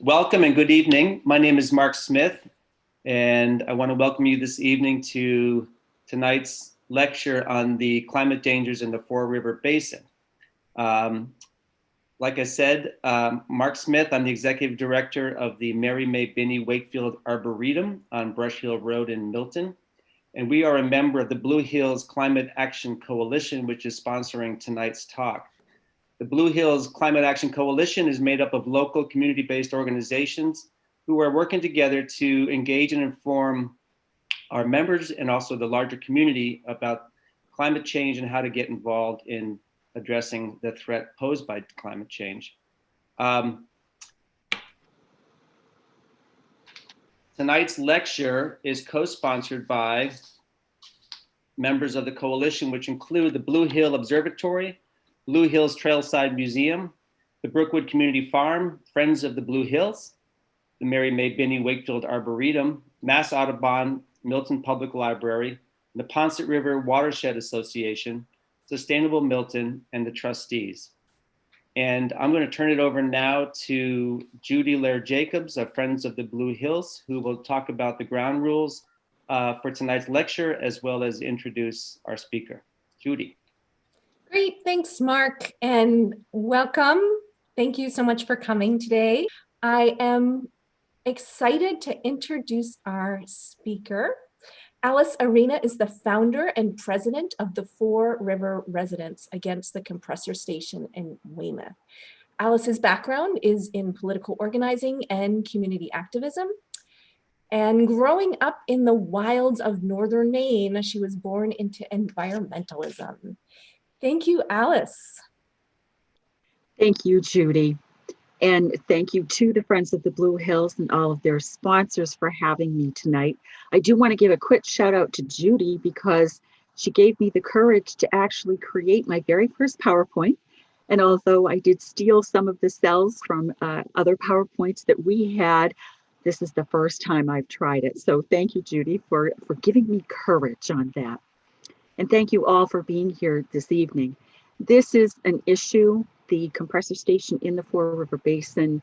Welcome and good evening. My name is Mark Smith, and I want to welcome you this evening to tonight's lecture on the climate dangers in the Fore River Basin. Um, like I said, Mark Smith, I'm the executive director of the Mary May Binney Wakefield Arboretum on Brush Hill Road in Milton. And we are a member of the Blue Hills Climate Action Coalition, which is sponsoring tonight's talk. The Blue Hills Climate Action Coalition is made up of local community-based organizations who are working together to engage and inform our members and also the larger community about climate change and how to get involved in addressing the threat posed by climate change. Tonight's lecture is co-sponsored by members of the coalition, which include the Blue Hill Observatory, Blue Hills Trailside Museum, the Brookwood Community Farm, Friends of the Blue Hills, the Mary May Binney Wakefield Arboretum, Mass Audubon, Milton Public Library, the Ponset River Watershed Association, Sustainable Milton, and the trustees. And I'm going to turn it over now to Judy Laird-Jacobs of Friends of the Blue Hills, who will talk about the ground rules for tonight's lecture, as well as introduce our speaker. Judy. Great, thanks, Mark, and welcome. Thank you so much for coming today. I am excited to introduce our speaker. Alice Arena is the founder and president of the Fore River Residents Against the Compressor Station in Weymouth. Alice's background is in political organizing and community activism. And growing up in the wilds of northern Maine, she was born into environmentalism. Thank you, Alice. Thank you, Judy. And thank you to the Friends of the Blue Hills and all of their sponsors for having me tonight. I do want to give a quick shout out to Judy because she gave me the courage to actually create my very first PowerPoint. And although I did steal some of the cells from other PowerPoints that we had, this is the first time I've tried it. So thank you, Judy, for giving me courage on that. And thank you all for being here this evening. This is an issue, the compressor station in the Fore River Basin,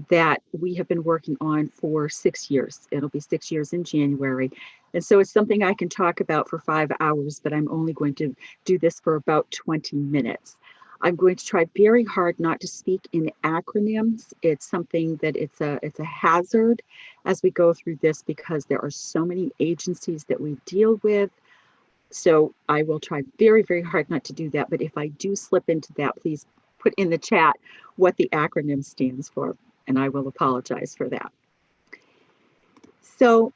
that we have been working on for 6 years. It'll be 6 years in January. And so it's something I can talk about for 5 hours, but I'm only going to do this for about 20 minutes. I'm going to try very hard not to speak in acronyms. It's something that it's a hazard as we go through this because there are so many agencies that we deal with. So I will try very, very hard not to do that. But if I do slip into that, please put in the chat what the acronym stands for, and I will apologize for that. So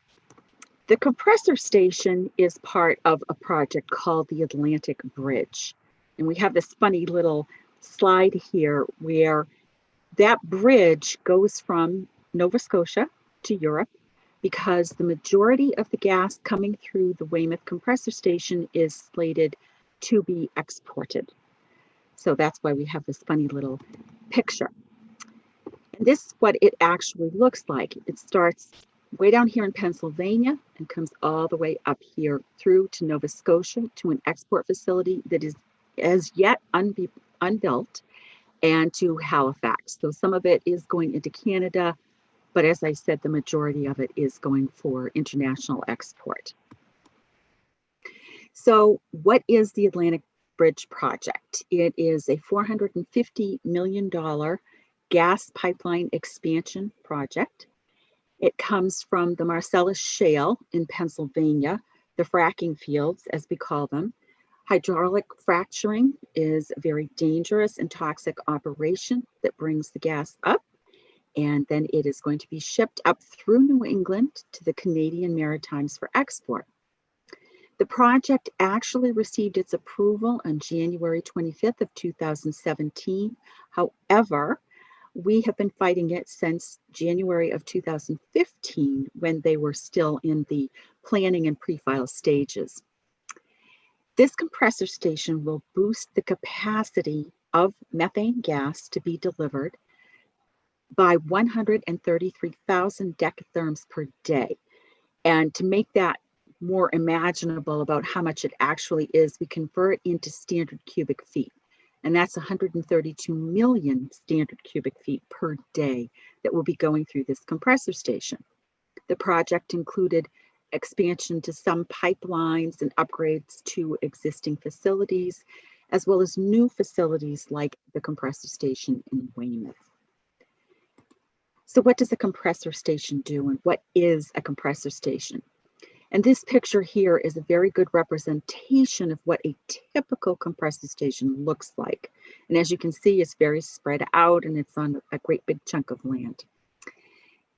the compressor station is part of a project called the Atlantic Bridge. And we have this funny little slide here where that bridge goes from Nova Scotia to Europe, because the majority of the gas coming through the Weymouth compressor station is slated to be exported. So that's why we have this funny little picture. And this is what it actually looks like. It starts way down here in Pennsylvania and comes all the way up here through to Nova Scotia to an export facility that is as yet unbuilt, and to Halifax. So some of it is going into Canada, but as I said, the majority of it is going for international export. So what is the Atlantic Bridge project? It is a $450 million gas pipeline expansion project. It comes from the Marcellus Shale in Pennsylvania, the fracking fields, as we call them. Hydraulic fracturing is a very dangerous and toxic operation that brings the gas up, and then it is going to be shipped up through New England to the Canadian Maritimes for export. The project actually received its approval on January 25th of 2017. However, we have been fighting it since January of 2015, when they were still in the planning and pre-file stages. This compressor station will boost the capacity of methane gas to be delivered by 133,000 decatherms per day. And to make that more imaginable about how much it actually is, we convert into standard cubic feet. And that's 132 million standard cubic feet per day that will be going through this compressor station. The project included expansion to some pipelines and upgrades to existing facilities, as well as new facilities like the compressor station in Weymouth. So what does a compressor station do, and what is a compressor station? And this picture here is a very good representation of what a typical compressor station looks like. And as you can see, it's very spread out and it's on a great big chunk of land.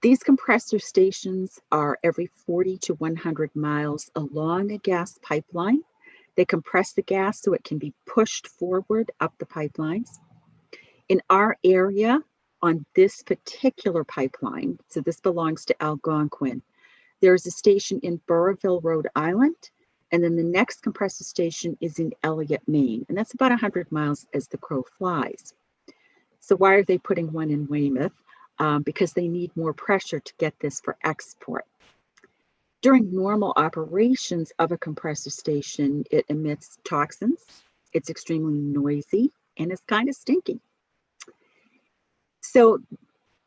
These compressor stations are every 40 to 100 miles along a gas pipeline. They compress the gas so it can be pushed forward up the pipelines. In our area, on this particular pipeline, so this belongs to Algonquin, there's a station in Burrillville, Rhode Island, and then the next compressor station is in Elliott, Maine, and that's about 100 miles as the crow flies. So why are they putting one in Weymouth? Because they need more pressure to get this for export. During normal operations of a compressor station, it emits toxins, it's extremely noisy, and it's kind of stinky. So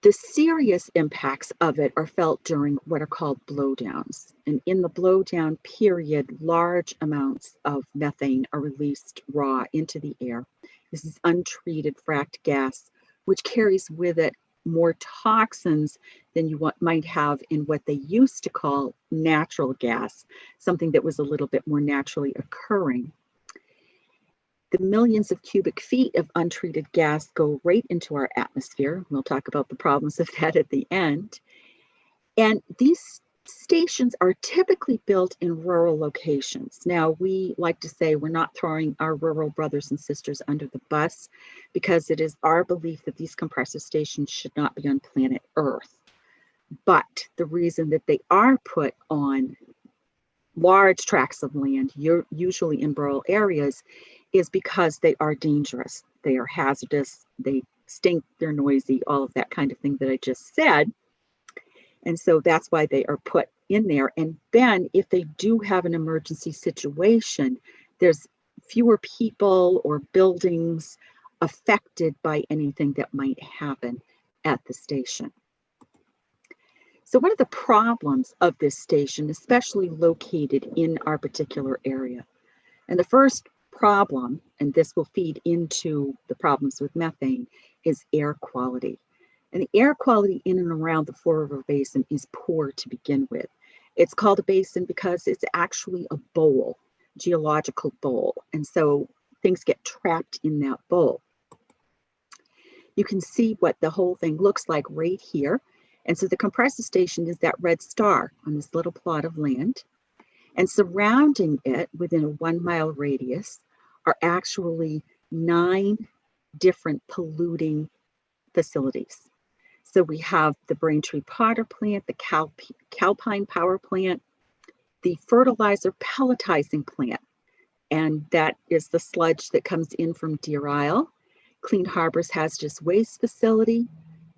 the serious impacts of it are felt during what are called blowdowns. And in the blowdown period, large amounts of methane are released raw into the air. This is untreated fracked gas, which carries with it more toxins than you might have in what they used to call natural gas, something that was a little bit more naturally occurring. The millions of cubic feet of untreated gas go right into our atmosphere. We'll talk about the problems of that at the end. And these stations are typically built in rural locations. Now, we like to say we're not throwing our rural brothers and sisters under the bus, because it is our belief that these compressor stations should not be on planet Earth. But the reason that they are put on large tracts of land, usually in rural areas, is because they are dangerous. They are hazardous, they stink, they're noisy, all of that kind of thing that I just said. And so that's why they are put in there. And then if they do have an emergency situation, there's fewer people or buildings affected by anything that might happen at the station. So what are the problems of this station, especially located in our particular area? And the first problem, and this will feed into the problems with methane, is air quality. And the air quality in and around the Fore River Basin is poor to begin with. It's called a basin because it's actually a bowl, geological bowl. And so things get trapped in that bowl. You can see what the whole thing looks like right here. And so the compressor station is that red star on this little plot of land. And surrounding it within a 1 mile radius are actually 9 different polluting facilities. So we have the Braintree Potter plant, the Calpine power plant, the fertilizer pelletizing plant, and that is the sludge that comes in from Deer Isle, Clean Harbor's hazardous waste facility,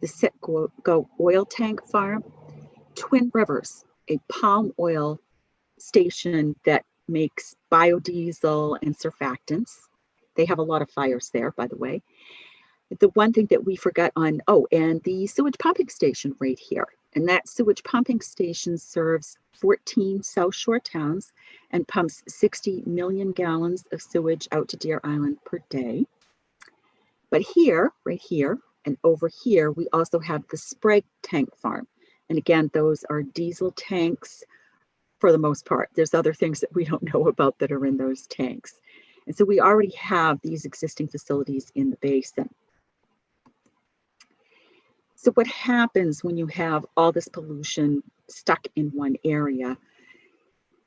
the Citgo oil tank farm, Twin Rivers, a palm oil station that makes biodiesel and surfactants. They have a lot of fires there, by the way. The one thing that we forgot on, and the sewage pumping station right here. And that sewage pumping station serves 14 South Shore towns and pumps 60 million gallons of sewage out to Deer Island per day. But here, right here, and over here, we also have the Sprague tank farm. And again, those are diesel tanks for the most part. There's other things that we don't know about that are in those tanks. And so we already have these existing facilities in the basin. So what happens when you have all this pollution stuck in one area?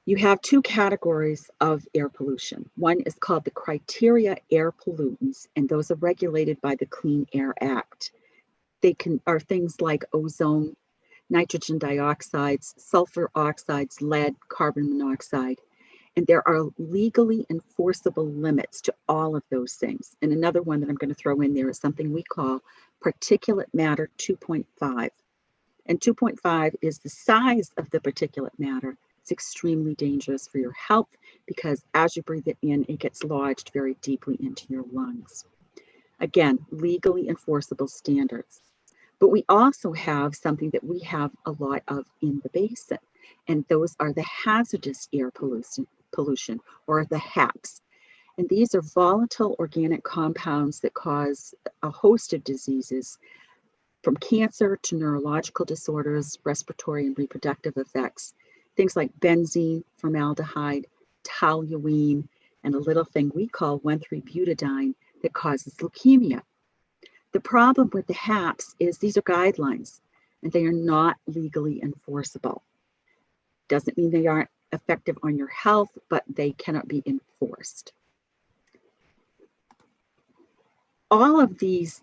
You have 2 categories of air pollution. One is called the criteria air pollutants, and those are regulated by the Clean Air Act. They are things like ozone, nitrogen dioxides, sulfur oxides, lead, carbon monoxide. And there are legally enforceable limits to all of those things. And another one that I'm going to throw in there is something we call particulate matter 2.5. And 2.5 is the size of the particulate matter. It's extremely dangerous for your health because as you breathe it in, it gets lodged very deeply into your lungs. Again, legally enforceable standards. But we also have something that we have a lot of in the basin, and those are the hazardous air pollution, or the HAPs. And these are volatile organic compounds that cause a host of diseases, from cancer to neurological disorders, respiratory and reproductive effects. Things like benzene, formaldehyde, toluene, and a little thing we call 1,3-butadiene that causes leukemia. The problem with the HAPs is these are guidelines and they are not legally enforceable. Doesn't mean they aren't effective on your health, but they cannot be enforced. All of these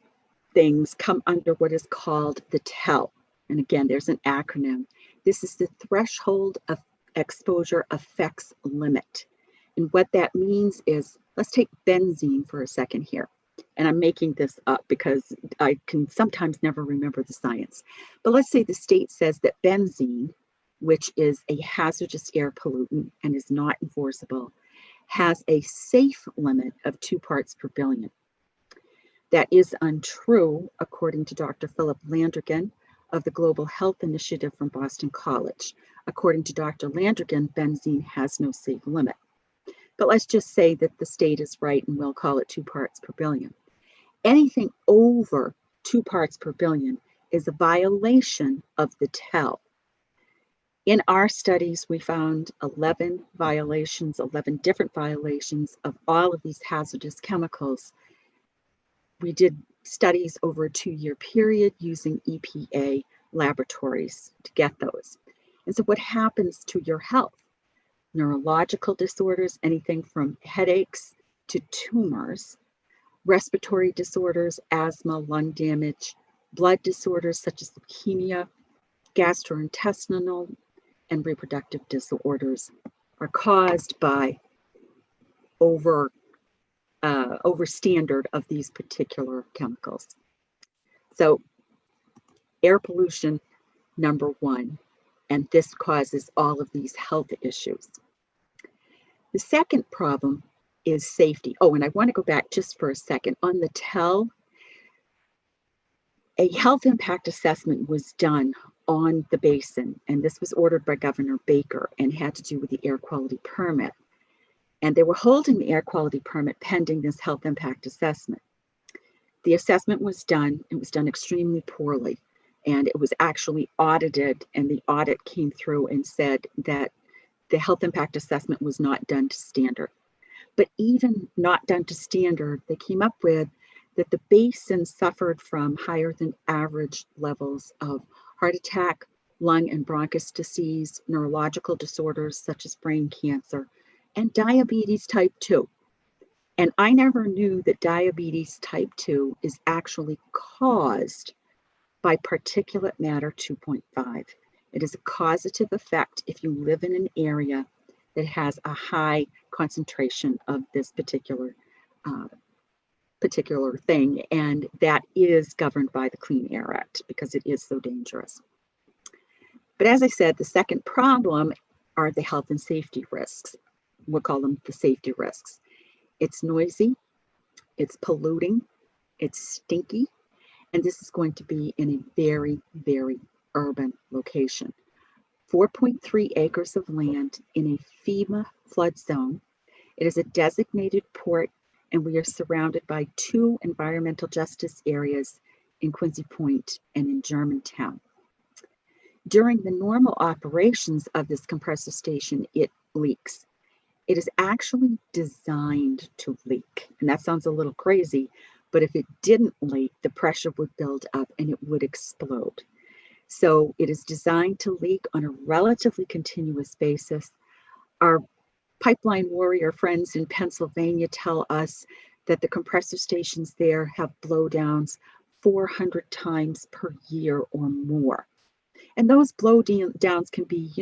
things come under what is called the TEL. And again, there's an acronym. This is the Threshold of Exposure Effects Limit. And what that means is, let's take benzene for a second here. And I'm making this up because I can sometimes never remember the science. But let's say the state says that benzene, which is a hazardous air pollutant and is not enforceable, has a safe limit of 2 parts per billion. That is untrue, according to Dr. Philip Landrigan of the Global Health Initiative from Boston College. According to Dr. Landrigan, benzene has no safe limit. But let's just say that the state is right and we'll call it 2 parts per billion. Anything over 2 parts per billion is a violation of the TEL. In our studies, we found 11 different violations of all of these hazardous chemicals. We did studies over a 2-year period using EPA laboratories to get those. And so what happens to your health? Neurological disorders, anything from headaches to tumors, respiratory disorders, asthma, lung damage, blood disorders such as leukemia, gastrointestinal, and reproductive disorders are caused by overstandard of these particular chemicals. So air pollution, number 1, and this causes all of these health issues. The second problem is safety. Oh, and I want to go back just for a second. On the TEL, a health impact assessment was done on the basin, and this was ordered by Governor Baker and had to do with the air quality permit. And they were holding the air quality permit pending this health impact assessment. The assessment was done. It was done extremely poorly, and it was actually audited, and the audit came through and said that the health impact assessment was not done to standard. But even not done to standard, they came up with that the basin suffered from higher than average levels of heart attack, lung and bronchus disease, neurological disorders such as brain cancer, and diabetes type 2. And I never knew that diabetes type 2 is actually caused by particulate matter 2.5. It is a causative effect if you live in an area that has a high concentration of this particular thing, and that is governed by the Clean Air Act because it is so dangerous. But as I said, the second problem are the health and safety risks. We'll call them the safety risks. It's noisy, it's polluting, it's stinky, and this is going to be in a very, very urban location. 4.3 acres of land in a FEMA flood zone. It is a designated port, and we are surrounded by 2 environmental justice areas in Quincy Point and in Germantown. During the normal operations of this compressor station, it leaks. It is actually designed to leak. And that sounds a little crazy, but if it didn't leak, the pressure would build up and it would explode. So it is designed to leak on a relatively continuous basis. Our pipeline warrior friends in Pennsylvania tell us that the compressor stations there have blowdowns 400 times per year or more. And those blowdowns can be,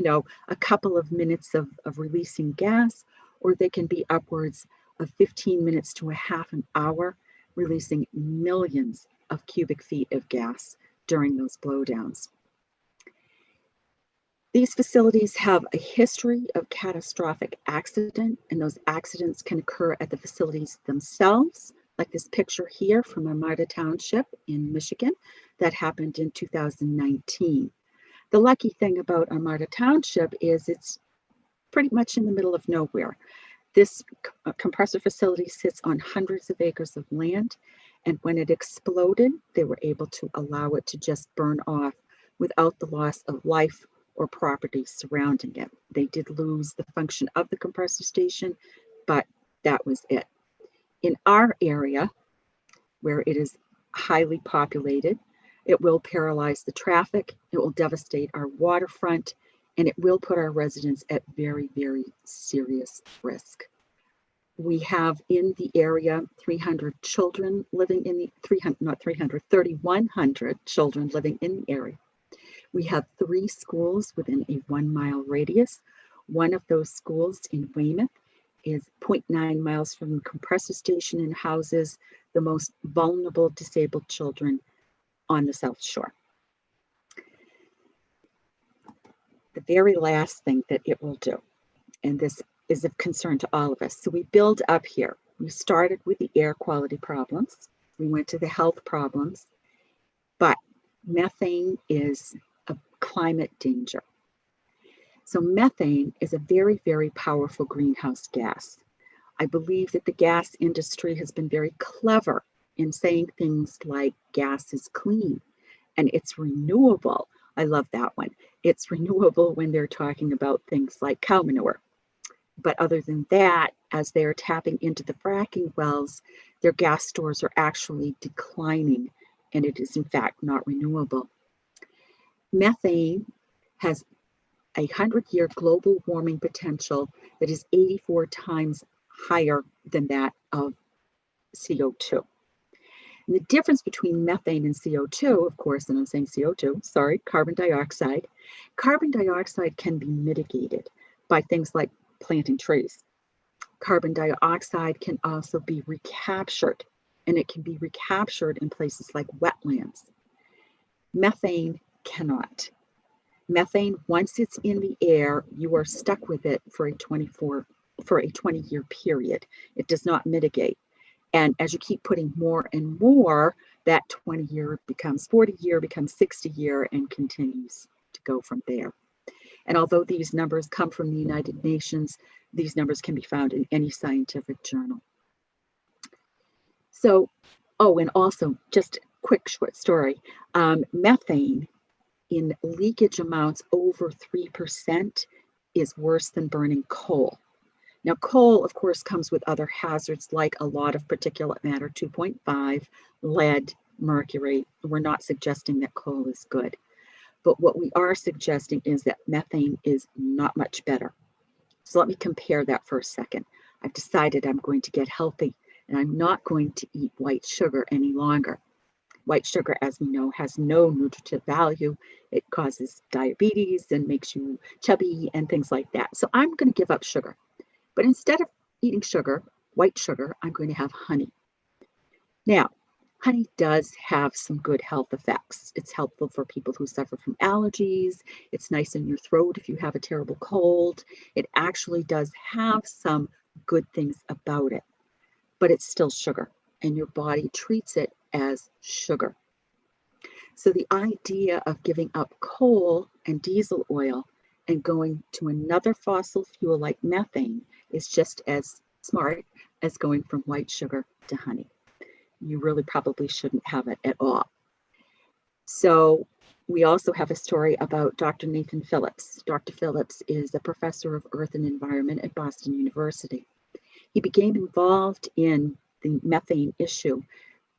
a couple of minutes of releasing gas, or they can be upwards of 15 minutes to a half an hour, releasing millions of cubic feet of gas during those blowdowns. These facilities have a history of catastrophic accident, and those accidents can occur at the facilities themselves, like this picture here from Armada Township in Michigan that happened in 2019. The lucky thing about Armada Township is it's pretty much in the middle of nowhere. This compressor facility sits on hundreds of acres of land, and when it exploded, they were able to allow it to just burn off without the loss of life or property surrounding it. They did lose the function of the compressor station, but that was it. In our area, where it is highly populated, it will paralyze the traffic, it will devastate our waterfront, and it will put our residents at very, very serious risk. We have in the area 300 children living in the 3,100 children living in the area. We have 3 schools within a 1 mile radius. One of those schools in Weymouth is 0.9 miles from the compressor station and houses the most vulnerable disabled children on the South Shore. The very last thing that it will do, and this is of concern to all of us. So we build up here. We started with the air quality problems. We went to the health problems, but methane is a climate danger. So methane is a very, very powerful greenhouse gas. I believe that the gas industry has been very clever in saying things like gas is clean and it's renewable. I love that one. It's renewable when they're talking about things like cow manure. But other than that, as they're tapping into the fracking wells, their gas stores are actually declining, and it is in fact not renewable. Methane has a 100-year global warming potential that is 84 times higher than that of CO2. And the difference between methane and CO2, of course, and I'm saying CO2, sorry, carbon dioxide can be mitigated by things like planting trees. Carbon dioxide can also be recaptured, and it can be recaptured in places like wetlands. Methane cannot. Methane, once it's in the air, you are stuck with it for a 20-year period. It does not mitigate. And as you keep putting more and more, that 20-year becomes 40-year, becomes 60-year, and continues to go from there. And although these numbers come from the United Nations, these numbers can be found in any scientific journal. So, oh, and also just a quick short story. Methane in leakage amounts over 3% is worse than burning coal. Now, coal, of course, comes with other hazards like a lot of particulate matter, 2.5, lead, mercury. We're not suggesting that coal is good. But what we are suggesting is that methane is not much better. So let me compare that for a second. I've decided I'm going to get healthy and I'm not going to eat white sugar any longer. White sugar, as we know, has no nutritive value. It causes diabetes and makes you chubby and things like that. So I'm going to give up sugar. But instead of eating sugar, white sugar, I'm going to have honey. Now, honey does have some good health effects. It's helpful for people who suffer from allergies. It's nice in your throat if you have a terrible cold. It actually does have some good things about it, but it's still sugar, and your body treats it as sugar. So the idea of giving up coal and diesel oil and going to another fossil fuel like methane is just as smart as going from white sugar to honey. You really probably shouldn't have it at all. So we also have a story about Dr. Nathan Phillips. Dr. Phillips is a professor of Earth and Environment at Boston University. He became involved in the methane issue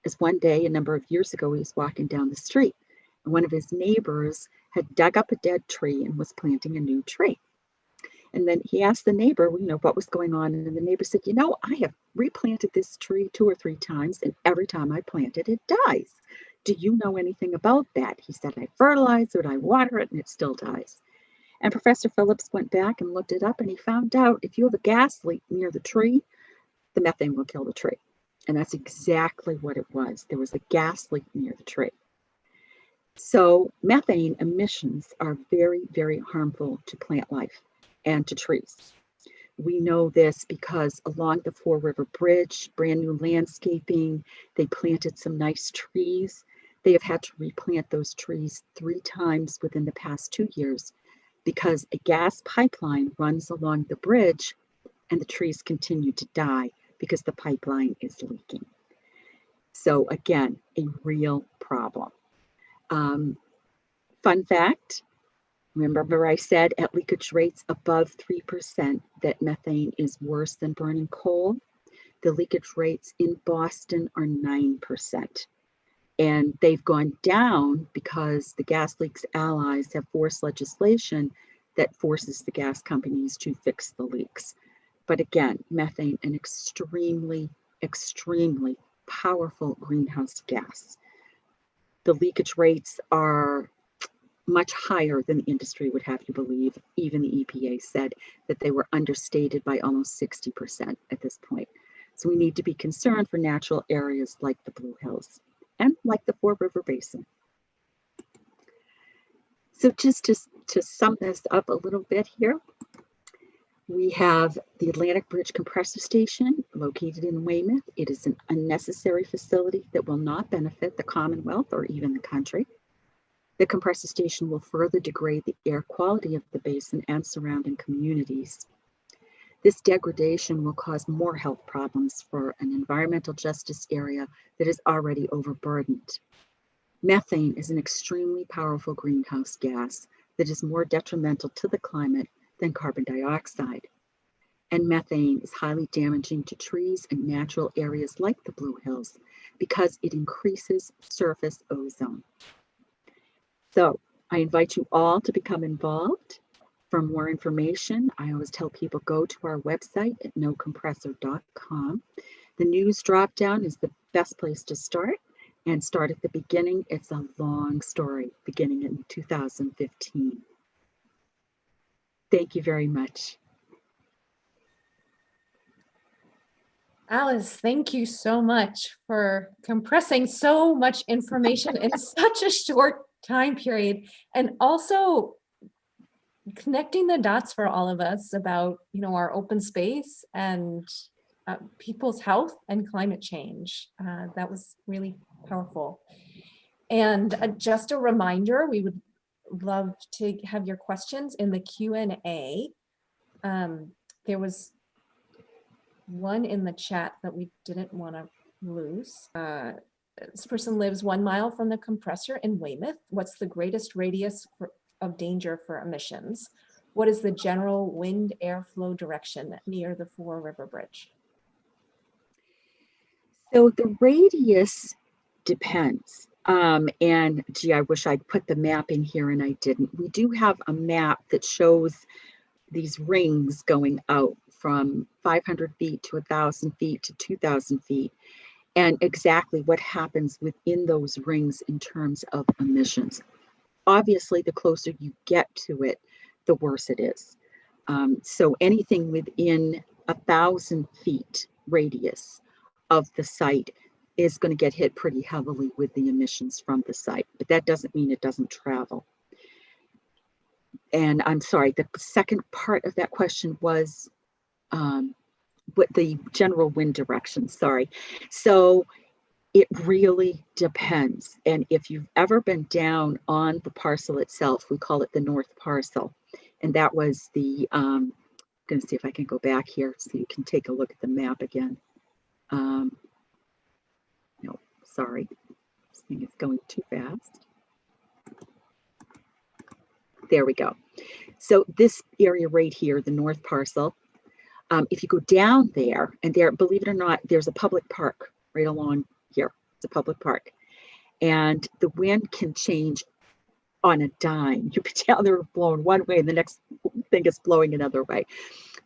as one day, a number of years ago, he was walking down the street, and one of his neighbors had dug up a dead tree and was planting a new tree. And then he asked the neighbor, what was going on? And the neighbor said, I have replanted this tree 2 or 3 times, and every time I plant it, it dies. Do you know anything about that? He said, I fertilize it, I water it, and it still dies. And Professor Phillips went back and looked it up, and he found out if you have a gas leak near the tree, the methane will kill the tree. And that's exactly what it was. There was a gas leak near the tree. So methane emissions are very, very harmful to plant life and to trees. We know this because along the Fore River Bridge, brand new landscaping, they planted some nice trees. They have had to replant those trees 3 times within the past 2 years because a gas pipeline runs along the bridge and the trees continue to die because the pipeline is leaking. So again, a real problem. Fun fact, remember I said at leakage rates above 3% that methane is worse than burning coal? The leakage rates in Boston are 9%. And they've gone down because the gas leaks allies have forced legislation that forces the gas companies to fix the leaks. But again, methane, an extremely, extremely powerful greenhouse gas. The leakage rates are much higher than the industry would have you believe. Even the EPA said that they were understated by almost 60% at this point. So we need to be concerned for natural areas like the Blue Hills and like the Fore River Basin. So just to sum this up a little bit here, we have the Atlantic Bridge Compressor Station located in Weymouth. It is an unnecessary facility that will not benefit the Commonwealth or even the country. The compressor station will further degrade the air quality of the basin and surrounding communities. This degradation will cause more health problems for an environmental justice area that is already overburdened. Methane is an extremely powerful greenhouse gas that is more detrimental to the climate than carbon dioxide. And methane is highly damaging to trees and natural areas like the Blue Hills because it increases surface ozone. So I invite you all to become involved. For more information, I always tell people go to our website at nocompressor.com. The news dropdown is the best place to start, and start at the beginning. It's a long story beginning in 2015. Thank you very much. Alice, thank you so much for compressing so much information in such a short time period, and also connecting the dots for all of us about, our open space and people's health and climate change. That was really powerful. And just a reminder, we would love to have your questions in the Q&A. There was one in the chat that we didn't want to lose. This person lives 1 mile from the compressor in Weymouth. What's the greatest radius of danger for emissions? What is the general wind airflow direction near the Fore River Bridge? So the radius depends. And gee, I wish I'd put the map in here and I didn't. We do have a map that shows these rings going out from 500 feet to 1,000 feet to 2,000 feet, and exactly what happens within those rings in terms of emissions. Obviously, the closer you get to it, the worse it is. So anything within 1,000 feet radius of the site is going to get hit pretty heavily with the emissions from the site, but that doesn't mean it doesn't travel. And I'm sorry, the second part of that question was what the general wind direction, sorry. So it really depends. And if you've ever been down on the parcel itself, we call it the North Parcel. And that was the, I'm going to see if I can go back here so you can take a look at the map again. No, sorry, this thing is going too fast. There we go. So this area right here, the North Parcel, if you go down there, and there, believe it or not, there's a public park right along here. It's a public park. And the wind can change on a dime. You could down there blowing one way and the next thing is blowing another way.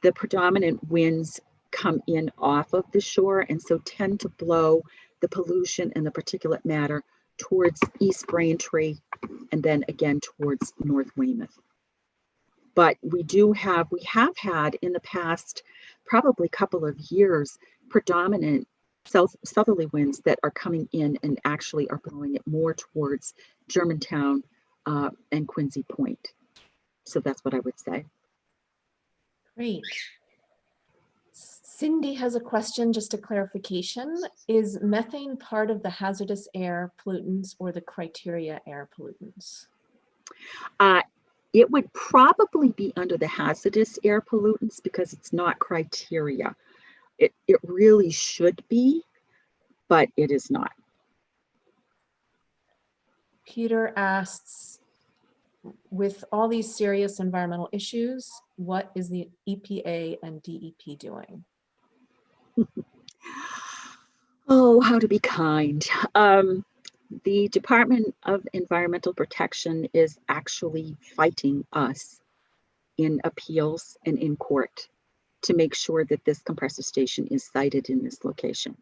The predominant winds come in off of the shore and so tend to blow the pollution and the particulate matter towards East Braintree and then again towards North Weymouth. But we have had in the past probably couple of years predominant southerly winds that are coming in and actually are blowing it more towards Germantown and Quincy Point. So that's what I would say. Great. Cindy has a question, just a clarification. Is methane part of the hazardous air pollutants or the criteria air pollutants? It would probably be under the hazardous air pollutants because it's not criteria. It really should be, but it is not. Peter asks, with all these serious environmental issues, what is the EPA and DEP doing? Oh, how to be kind. The Department of Environmental Protection is actually fighting us in appeals and in court to make sure that this compressor station is sited in this location.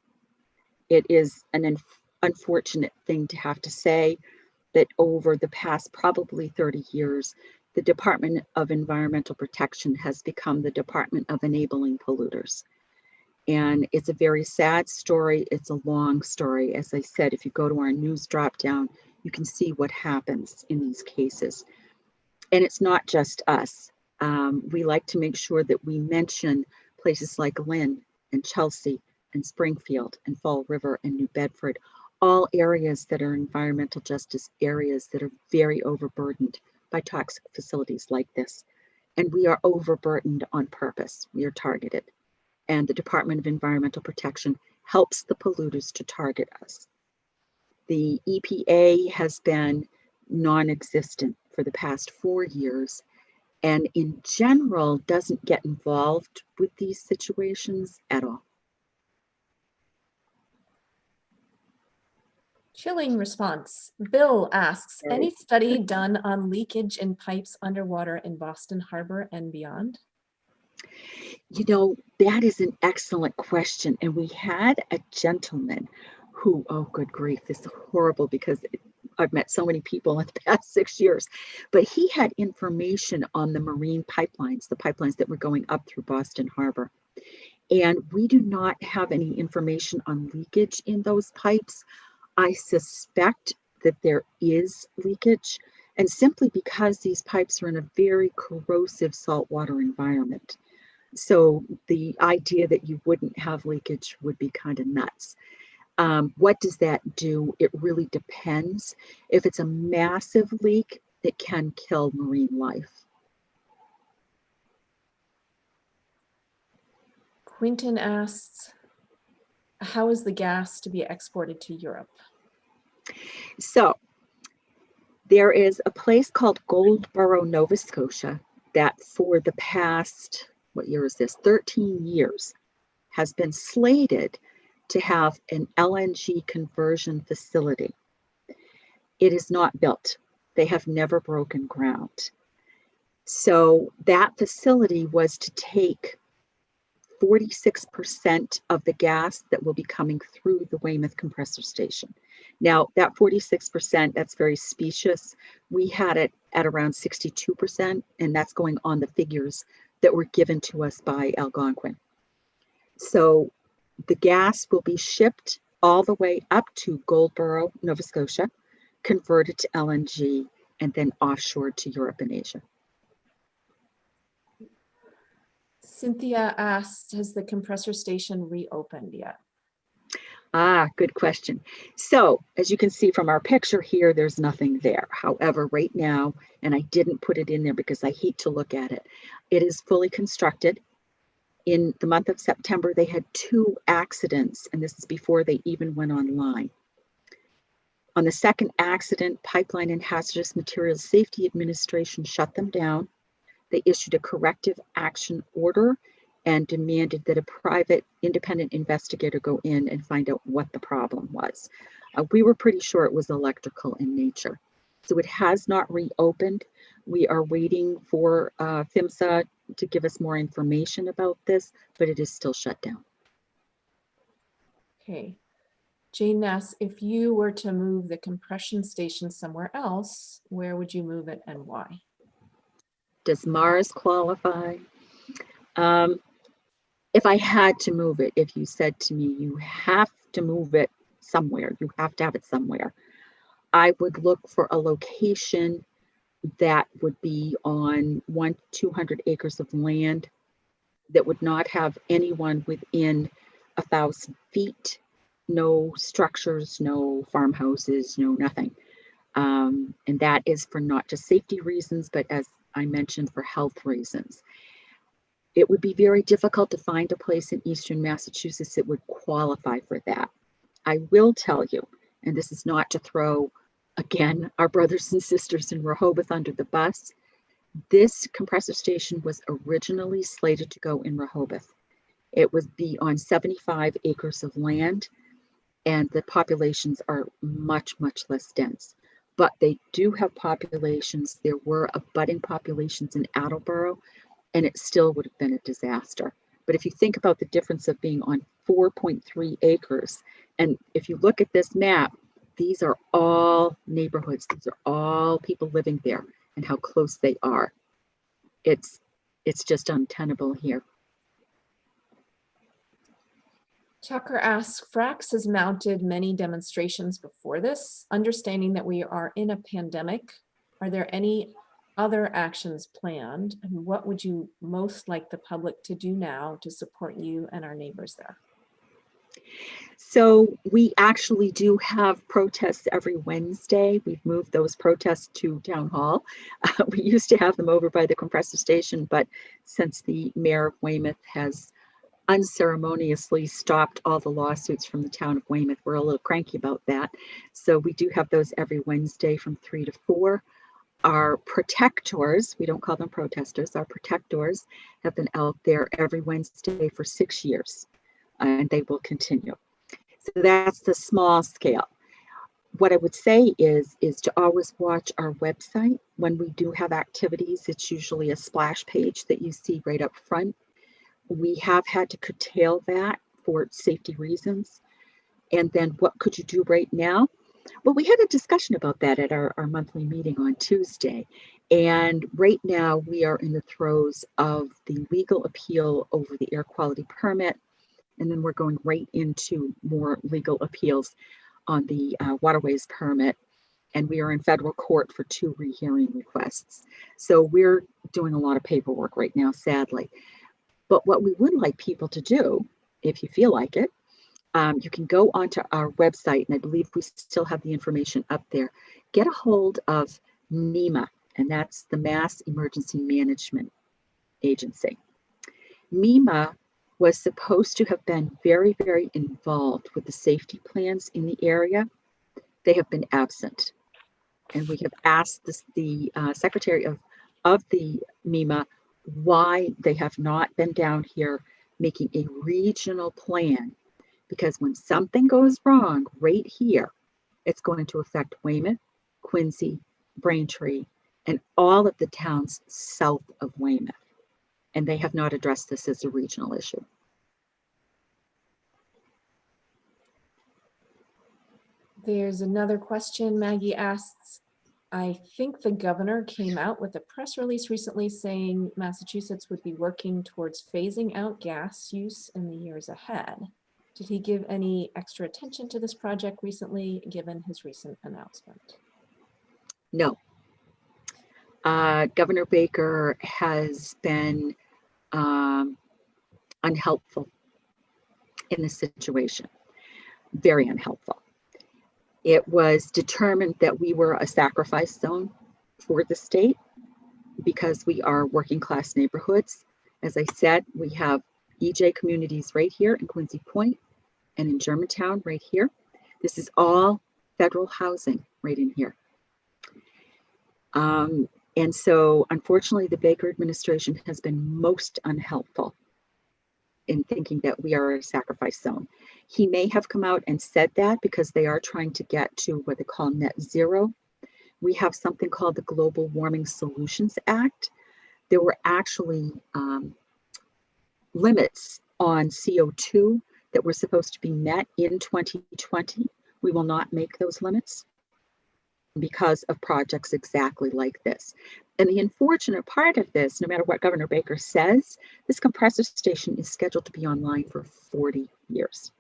It is an unfortunate thing to have to say that over the past probably 30 years, the Department of Environmental Protection has become the Department of Enabling Polluters. And it's a very sad story. It's a long story. As I said, if you go to our news drop down, you can see what happens in these cases. And it's not just us. We like to make sure that we mention places like Lynn and Chelsea and Springfield and Fall River and New Bedford, all areas that are environmental justice areas that are very overburdened by toxic facilities like this. And we are overburdened on purpose. We are targeted. And the Department of Environmental Protection helps the polluters to target us. The EPA has been non-existent for the past 4 years, and in general doesn't get involved with these situations at all. Chilling response. Bill asks, any study done on leakage in pipes underwater in Boston Harbor and beyond? You know, that is an excellent question. And we had a gentleman who, oh, good grief, this is horrible because I've met so many people in the past 6 years, but he had information on the marine pipelines, the pipelines that were going up through Boston Harbor. And we do not have any information on leakage in those pipes. I suspect that there is leakage, and simply because these pipes are in a very corrosive saltwater environment. So the idea that you wouldn't have leakage would be kind of nuts. What does that do? It really depends. If it's a massive leak, it can kill marine life. Quinton asks, how is the gas to be exported to Europe? So there is a place called Goldboro, Nova Scotia, that for the past, what year is this, 13 years, has been slated to have an LNG conversion facility. It is not built. They have never broken ground. So that facility was to take 46% of the gas that will be coming through the Weymouth compressor station. Now, that 46%, that's very specious. We had it at around 62%, and that's going on the figures that were given to us by Algonquin. So the gas will be shipped all the way up to Goldboro, Nova Scotia, converted to LNG, and then offshore to Europe and Asia. Cynthia asks, has the compressor station reopened yet? Good question. So as you can see from our picture here, there's nothing there. However, right now, and I didn't put it in there because I hate to look at it, it is fully constructed. In the month of September, they had 2 accidents, and this is before they even went online. On the second accident, Pipeline and Hazardous Materials Safety Administration shut them down. They issued a corrective action order and demanded that a private independent investigator go in and find out what the problem was. We were pretty sure it was electrical in nature. So it has not reopened. We are waiting for PHMSA to give us more information about this, but it is still shut down. Okay. Jane asks, if you were to move the compression station somewhere else, where would you move it and why? Does Mars qualify? If I had to move it, if you said to me, you have to move it somewhere, you have to have it somewhere, I would look for a location that would be on 100-200 acres of land that would not have anyone within 1,000 feet, no structures, no farmhouses, no nothing. And that is for not just safety reasons, but as I mentioned, for health reasons. It would be very difficult to find a place in Eastern Massachusetts that would qualify for that. I will tell you, and this is not to throw, again, our brothers and sisters in Rehoboth under the bus, this compressor station was originally slated to go in Rehoboth. It would be on 75 acres of land, and the populations are much, much less dense. But they do have populations. There were abutting populations in Attleboro, and it still would have been a disaster. But if you think about the difference of being on 4.3 acres, and if you look at this map, these are all neighborhoods. These are all people living there, and how close they are. It's just untenable here. Tucker asks, Frax has mounted many demonstrations before this. Understanding that we are in a pandemic, are there any other actions planned? And what would you most like the public to do now to support you and our neighbors there? So we actually do have protests every Wednesday. We've moved those protests to Town Hall. We used to have them over by the compressor station, but since the mayor of Weymouth has unceremoniously stopped all the lawsuits from the town of Weymouth, we're a little cranky about that. So we do have those every Wednesday from 3 to 4. Our protectors, we don't call them protesters, our protectors have been out there every Wednesday for 6 years, and they will continue. So that's the small scale. What I would say is to always watch our website. When we do have activities, it's usually a splash page that you see right up front. We have had to curtail that for safety reasons. And then what could you do right now? Well, we had a discussion about that at our monthly meeting on Tuesday. And right now we are in the throes of the legal appeal over the air quality permit. And then we're going right into more legal appeals on the waterways permit. And we are in federal court for 2 rehearing requests. So we're doing a lot of paperwork right now, sadly. But what we would like people to do, if you feel like it, you can go onto our website, and I believe we still have the information up there. Get a hold of MEMA, and that's the Mass Emergency Management Agency. MEMA was supposed to have been very, very involved with the safety plans in the area. They have been absent. And we have asked the secretary of the MEMA why they have not been down here making a regional plan, because when something goes wrong right here, it's going to affect Weymouth, Quincy, Braintree, and all of the towns south of Weymouth. And they have not addressed this as a regional issue. There's another question. Maggie asks, I think the governor came out with a press release recently saying Massachusetts would be working towards phasing out gas use in the years ahead. Did he give any extra attention to this project recently, given his recent announcement? No. Governor Baker has been unhelpful in this situation, very unhelpful. It was determined that we were a sacrifice zone for the state because we are working class neighborhoods. As I said, we have EJ communities right here in Quincy Point and in Germantown right here. This is all federal housing right in here. And so unfortunately, the Baker administration has been most unhelpful in thinking that we are a sacrifice zone. He may have come out and said that because they are trying to get to what they call net zero. We have something called the Global Warming Solutions Act. There were actually limits on CO2 that were supposed to be met in 2020. We will not make those limits because of projects exactly like this. And the unfortunate part of this, no matter what Governor Baker says, this compressor station is scheduled to be online for 40 years.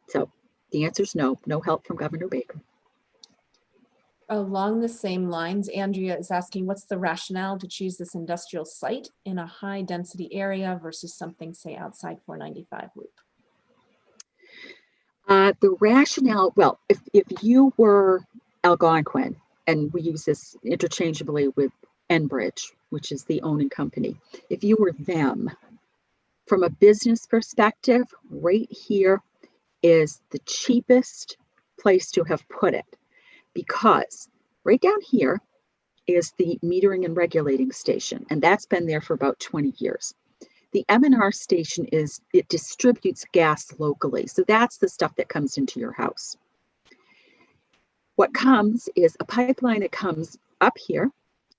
So the answer is no, no help from Governor Baker. Along the same lines, Andrea is asking, what's the rationale to choose this industrial site in a high density area versus something, say, outside 495 loop? The rationale, well, if you were Algonquin, and we use this interchangeably with Enbridge, which is the owning company, if you were them, from a business perspective, right here is the cheapest place to have put it, because right down here is the metering and regulating station, and that's been there for about 20 years. The M&R station it distributes gas locally. So that's the stuff that comes into your house. What comes is a pipeline that comes up here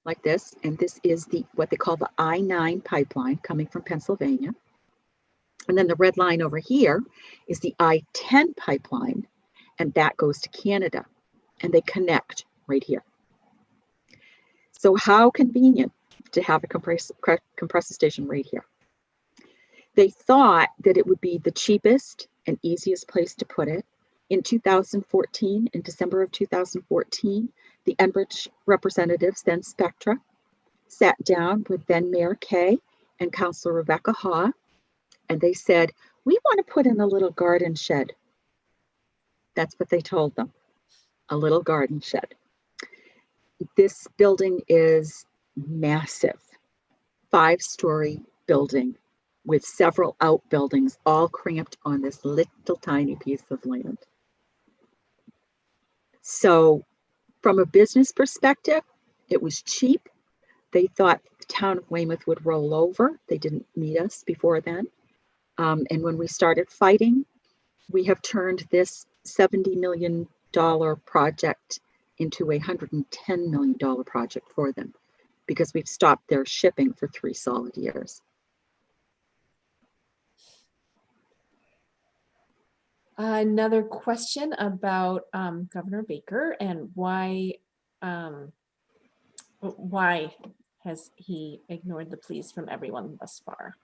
like this, and this is what they call the I-9 pipeline coming from Pennsylvania. And then the red line over here is the I-10 pipeline, and that goes to Canada, and they connect right here. So how convenient to have a compressor station right here. They thought that it would be the cheapest and easiest place to put it. In 2014, in December of 2014, the Enbridge representatives, then Spectra, sat down with then Mayor Kay and Councillor Rebecca Haw, and they said, we want to put in a little garden shed. That's what they told them, a little garden shed. This building is massive, 5-story building with several outbuildings all cramped on this little tiny piece of land. So from a business perspective, it was cheap. They thought the town of Weymouth would roll over. They didn't meet us before then. And when we started fighting, we have turned this $70 million project into a $110 million project for them, because we've stopped their shipping for 3 solid years. Another question about Governor Baker and why has he ignored the pleas from everyone thus far?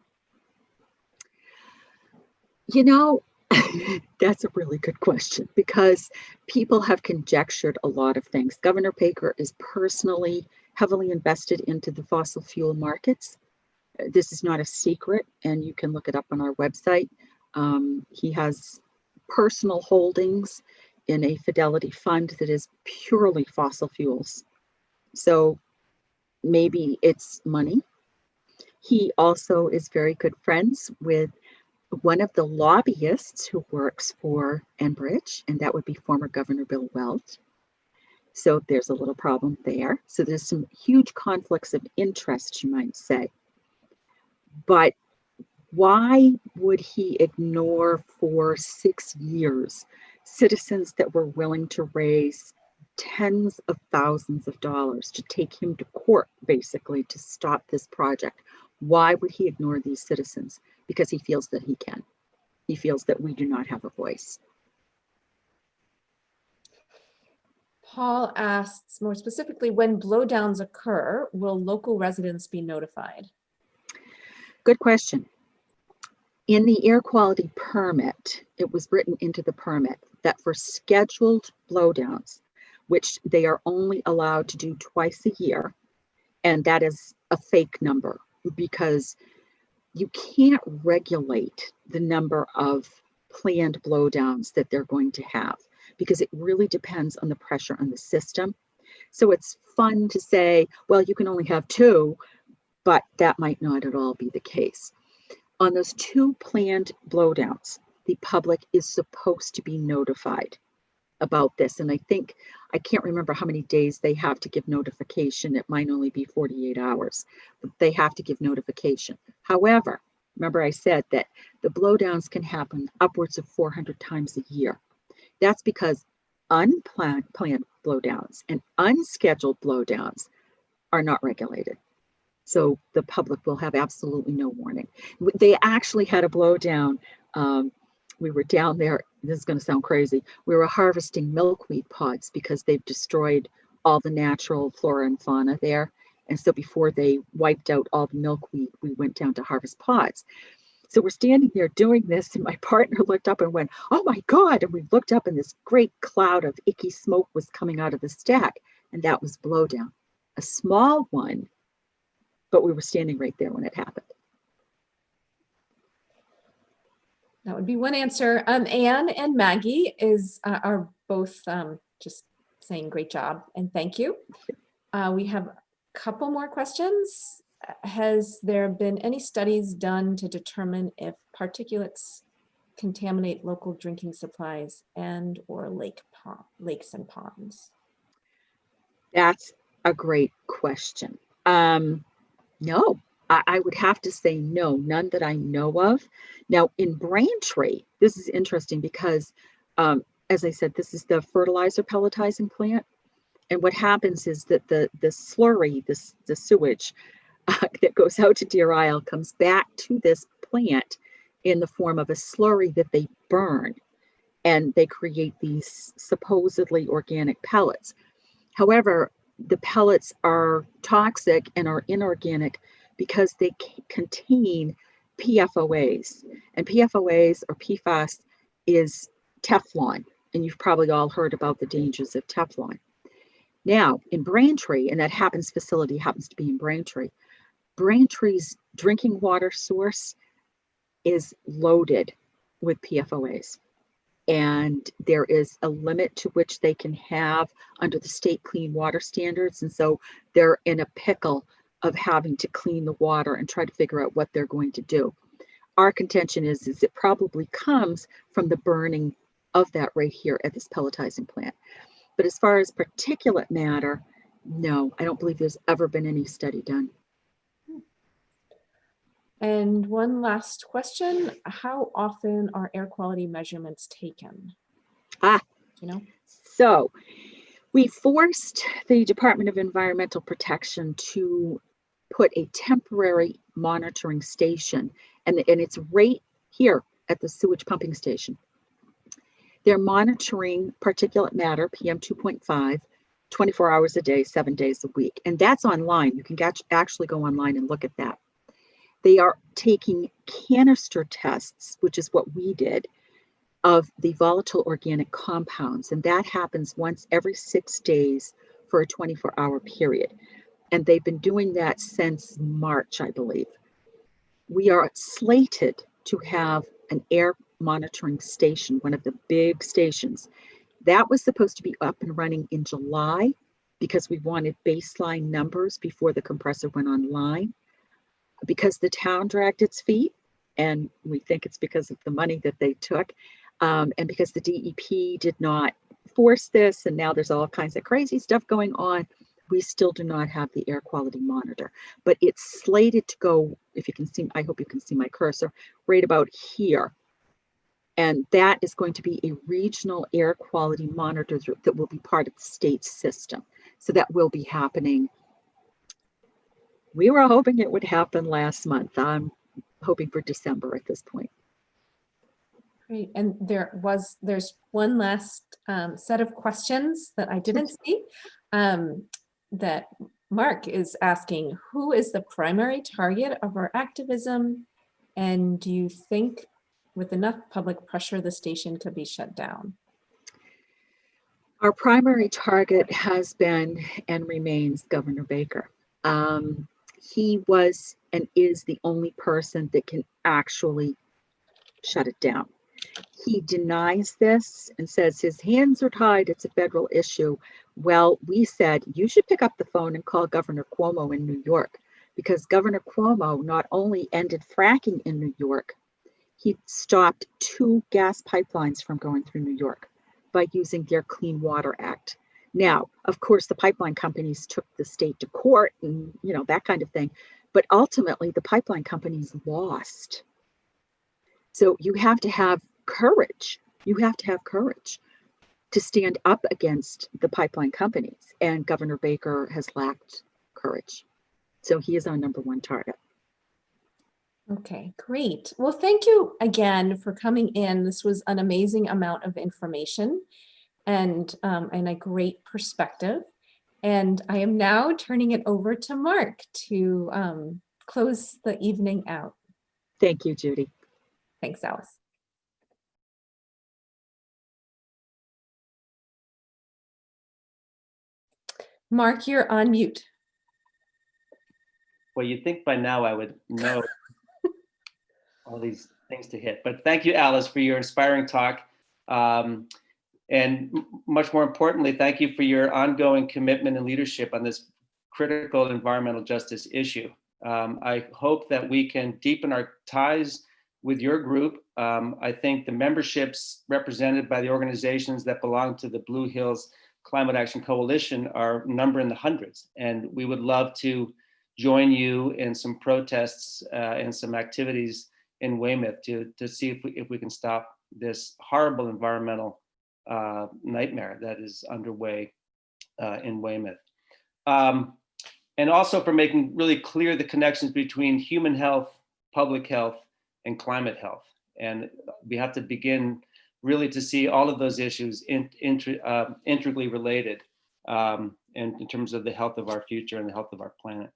You know, that's a really good question, because people have conjectured a lot of things. Governor Baker is personally heavily invested into the fossil fuel markets. This is not a secret, and you can look it up on our website. He has personal holdings in a fidelity fund that is purely fossil fuels. So maybe it's money. He also is very good friends with one of the lobbyists who works for Enbridge, and that would be former Governor Bill Weld. So there's a little problem there. So there's some huge conflicts of interest, you might say. But why would he ignore for 6 years citizens that were willing to raise tens of thousands of dollars to take him to court, basically, to stop this project? Why would he ignore these citizens? Because he feels that he can. He feels that we do not have a voice. Paul asks, more specifically, when blowdowns occur, will local residents be notified? Good question. In the air quality permit, it was written into the permit that for scheduled blowdowns, which they are only allowed to do twice a year, and that is a fake number, because you can't regulate the number of planned blowdowns that they're going to have, because it really depends on the pressure on the system. So it's fun to say, well, you can only have 2, but that might not at all be the case. On those 2 planned blowdowns, the public is supposed to be notified about this. And I can't remember how many days they have to give notification. It might only be 48 hours, but they have to give notification. However, remember I said that the blowdowns can happen upwards of 400 times a year. That's because unplanned blowdowns and unscheduled blowdowns are not regulated. So the public will have absolutely no warning. They actually had a blowdown. We were down there. This is going to sound crazy. We were harvesting milkweed pods because they've destroyed all the natural flora and fauna there. And so before they wiped out all the milkweed, we went down to harvest pods. So we're standing there doing this, and my partner looked up and went, "Oh my God." And we looked up, and this great cloud of icky smoke was coming out of the stack. and that was blowdown. A small one, but we were standing right there when it happened. That would be one answer. Anne and Maggie are both just saying great job and thank you. We have a couple more questions. Has there been any studies done to determine if particulates contaminate local drinking supplies and or lakes and ponds? That's a great question. No, I would have to say no, none that I know of. Now in Braintree, this is interesting because, as I said, this is the fertilizer pelletizing plant. And what happens is that the slurry, the sewage that goes out to Deer Isle comes back to this plant in the form of a slurry that they burn. And they create these supposedly organic pellets. However, the pellets are toxic and are inorganic because they contain PFOAs. And PFOAs or PFAS is Teflon. And you've probably all heard about the dangers of Teflon. Now, in Braintree, and that facility happens to be in Braintree, Braintree's drinking water source is loaded with PFOAs. And there is a limit to which they can have under the state clean water standards. And so they're in a pickle of having to clean the water and try to figure out what they're going to do. Our contention is it probably comes from the burning of that right here at this pelletizing plant. But as far as particulate matter, no, I don't believe there's ever been any study done. And one last question, how often are air quality measurements taken? You know? So we forced the Department of Environmental Protection to put a temporary monitoring station, and it's right here at the sewage pumping station. They're monitoring particulate matter, PM 2.5, 24 hours a day, 7 days a week. And that's online. You can actually go online and look at that. They are taking canister tests, which is what we did, of the volatile organic compounds. And that happens once every 6 days for a 24-hour period. And they've been doing that since March, I believe. We are slated to have an air monitoring station, one of the big stations. That was supposed to be up and running in July because we wanted baseline numbers before the compressor went online. Because the town dragged its feet, and we think it's because of the money that they took, and because the DEP did not force this, and now there's all kinds of crazy stuff going on, we still do not have the air quality monitor. But it's slated to go, if you can see, I hope you can see my cursor, right about here. And that is going to be a regional air quality monitor that will be part of the state system. So that will be happening. We were hoping it would happen last month. I'm hoping for December at this point. Great. And there's one last set of questions that I didn't see that Mark is asking, who is the primary target of our activism? And do you think with enough public pressure, the station could be shut down? Our primary target has been and remains Governor Baker. He was and is the only person that can actually shut it down. He denies this and says his hands are tied, it's a federal issue. Well, we said you should pick up the phone and call Governor Cuomo in New York, because Governor Cuomo not only ended fracking in New York, he stopped 2 gas pipelines from going through New York by using their Clean Water Act. Now, of course, the pipeline companies took the state to court and, that kind of thing. But ultimately, the pipeline companies lost. So you have to have courage. You have to have courage to stand up against the pipeline companies. And Governor Baker has lacked courage. So he is our #1 target. Okay, great. Well, thank you again for coming in. This was an amazing amount of information and a great perspective. And I am now turning it over to Mark to close the evening out. Thank you, Judy. Thanks, Alice. Mark, you're on mute. Well, you'd think by now I would know all these things to hit. But thank you, Alice, for your inspiring talk. And much more importantly, thank you for your ongoing commitment and leadership on this critical environmental justice issue. I hope that we can deepen our ties with your group. I think the memberships represented by the organizations that belong to the Blue Hills Climate Action Coalition are number in the hundreds. And we would love to join you in some protests and some activities in Weymouth to see if we can stop this horrible environmental nightmare that is underway in Weymouth. And also for making really clear the connections between human health, public health, and climate health. And we have to begin really to see all of those issues integrally related in terms of the health of our future and the health of our planet.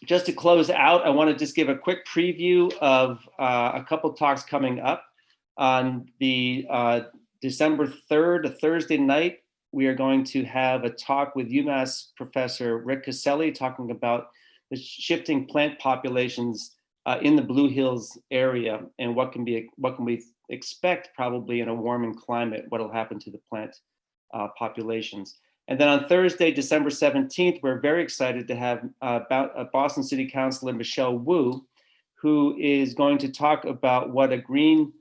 Just to close out, I want to just give a quick preview of a couple talks coming up. On the December 3rd, a Thursday night, we are going to have a talk with UMass professor Rick Caselli talking about the shifting plant populations in the Blue Hills area and what can we expect probably in a warming climate, what will happen to the plant populations. And then on Thursday, December 17th, we're very excited to have Boston City Councilor Michelle Wu, who is going to talk about what a Green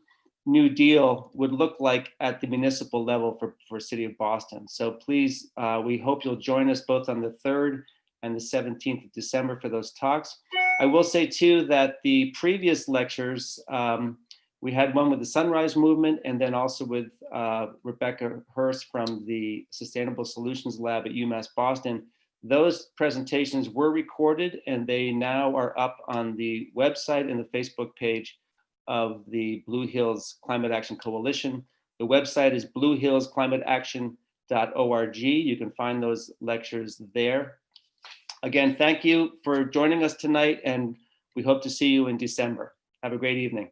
New Deal would look like at the municipal level for City of Boston. So please, we hope you'll join us both on the 3rd and the 17th of December for those talks. I will say too that the previous lectures, we had one with the Sunrise Movement and then also with Rebecca Hurst from the Sustainable Solutions Lab at UMass Boston. Those presentations were recorded and they now are up on the website and the Facebook page of the Blue Hills Climate Action Coalition. The website is bluehillsclimateaction.org. You can find those lectures there. Again, thank you for joining us tonight and we hope to see you in December. Have a great evening.